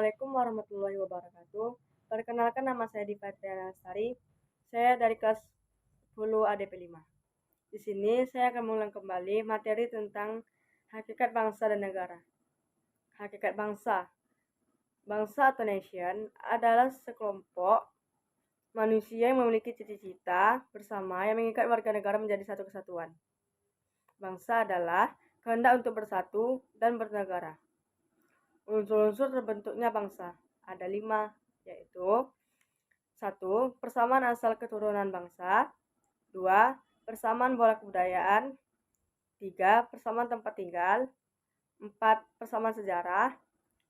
Assalamualaikum warahmatullahi wabarakatuh. Perkenalkan, nama saya Diva Triana Lestari. Saya dari kelas 10 ADP 5. Di sini saya akan mengulang kembali materi tentang hakikat bangsa dan negara. Hakikat bangsa. Bangsa atau nation adalah sekelompok manusia yang memiliki cita-cita bersama yang mengikat warga negara menjadi satu kesatuan. Bangsa adalah kehendak untuk bersatu dan bernegara. Unsur-unsur terbentuknya bangsa ada 5, yaitu 1. Persamaan asal keturunan bangsa. 2. Persamaan pola kebudayaan. 3. Persamaan tempat tinggal. 4. Persamaan sejarah.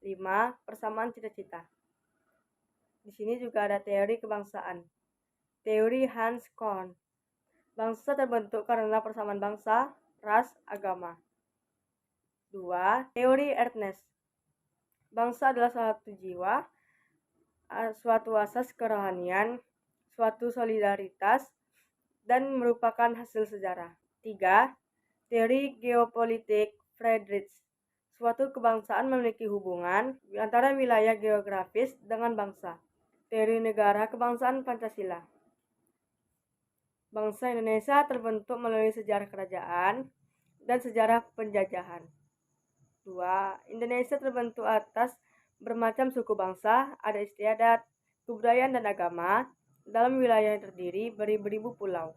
5. Persamaan cita-cita. Di sini juga ada teori kebangsaan. Teori Hans Kohn. Bangsa terbentuk karena persamaan bangsa, ras, agama. 2. Teori Ernest. Bangsa adalah suatu jiwa, suatu asas kerohanian, suatu solidaritas, dan merupakan hasil sejarah. 3. Teori geopolitik Friedrich. Suatu kebangsaan memiliki hubungan antara wilayah geografis dengan bangsa. Teori negara kebangsaan Pancasila. Bangsa Indonesia terbentuk melalui sejarah kerajaan dan sejarah penjajahan. 2. Indonesia terbentuk atas bermacam suku bangsa, adat istiadat, kebudayaan dan agama dalam wilayah yang terdiri beribu-ribu pulau.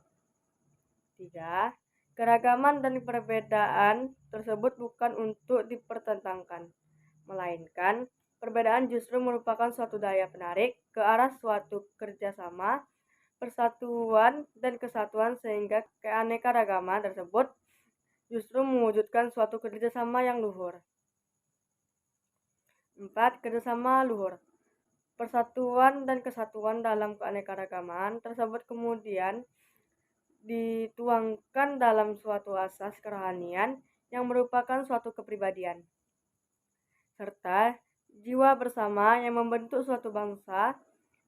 3. Keragaman dan perbedaan tersebut bukan untuk dipertentangkan, melainkan perbedaan justru merupakan suatu daya penarik ke arah suatu kerjasama, persatuan dan kesatuan, sehingga keanekaragaman tersebut justru mewujudkan suatu kerjasama yang luhur. 4. Kerjasama luhur. Persatuan dan kesatuan dalam keanekaragaman tersebut kemudian dituangkan dalam suatu asas kerohanian yang merupakan suatu kepribadian, serta jiwa bersama yang membentuk suatu bangsa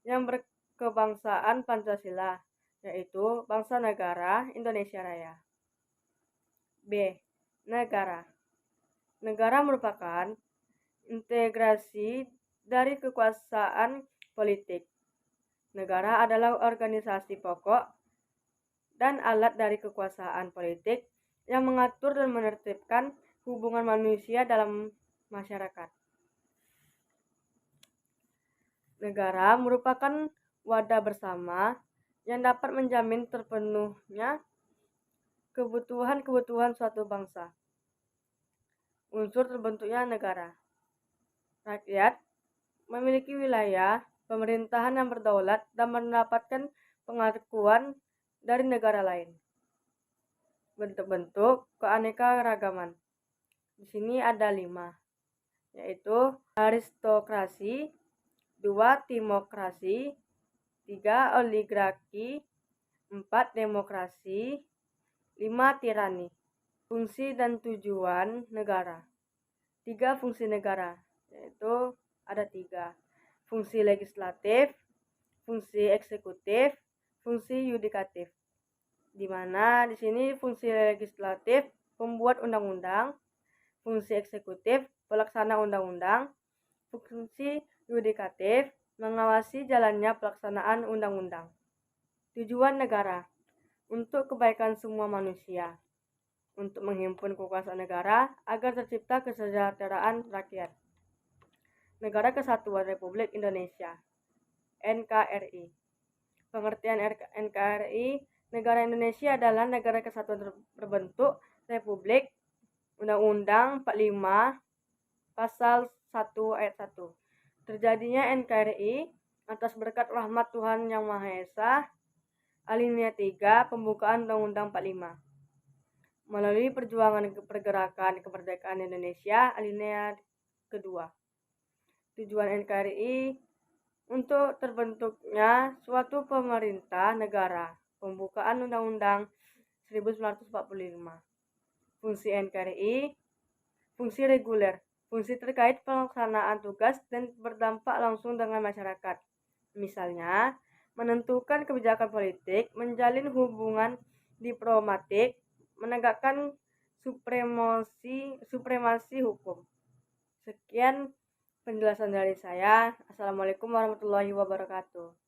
yang berkebangsaan Pancasila, yaitu bangsa negara Indonesia Raya. B. Negara. Negara merupakan integrasi dari kekuasaan politik. Negara adalah organisasi pokok dan alat dari kekuasaan politik yang mengatur dan menertibkan hubungan manusia dalam masyarakat. Negara merupakan wadah bersama yang dapat menjamin terpenuhnya kebutuhan suatu bangsa. Unsur terbentuknya negara. Rakyat memiliki wilayah pemerintahan yang berdaulat dan mendapatkan pengakuan dari negara lain. Bentuk-bentuk keanekaragaman. Di sini ada 5, yaitu aristokrasi, 2. Timokrasi, 3. Oligarki, 4. Demokrasi, 5. Tirani. Fungsi dan tujuan negara. 3. Fungsi negara, yaitu ada 3. Fungsi legislatif, fungsi eksekutif, fungsi yudikatif. Di mana di sini fungsi legislatif pembuat undang-undang, fungsi eksekutif pelaksana undang-undang, fungsi yudikatif mengawasi jalannya pelaksanaan undang-undang. Tujuan negara untuk kebaikan semua manusia, untuk menghimpun kekuasaan negara agar tercipta kesejahteraan rakyat. Negara Kesatuan Republik Indonesia, NKRI. Pengertian NKRI, negara Indonesia adalah negara kesatuan berbentuk Republik, Undang-Undang 45 Pasal 1 Ayat 1. Terjadinya NKRI atas berkat rahmat Tuhan Yang Maha Esa. Alinea 3 Pembukaan Undang-Undang 45. Melalui perjuangan pergerakan kemerdekaan Indonesia. Alinea kedua. Tujuan NKRI untuk terbentuknya suatu pemerintah negara. Pembukaan Undang-Undang 1945. Fungsi NKRI, fungsi reguler, fungsi terkait pelaksanaan tugas dan berdampak langsung dengan masyarakat. Misalnya, menentukan kebijakan politik, menjalin hubungan diplomatik, menegakkan supremasi hukum. Sekian penjelasan dari saya. Assalamualaikum warahmatullahi wabarakatuh.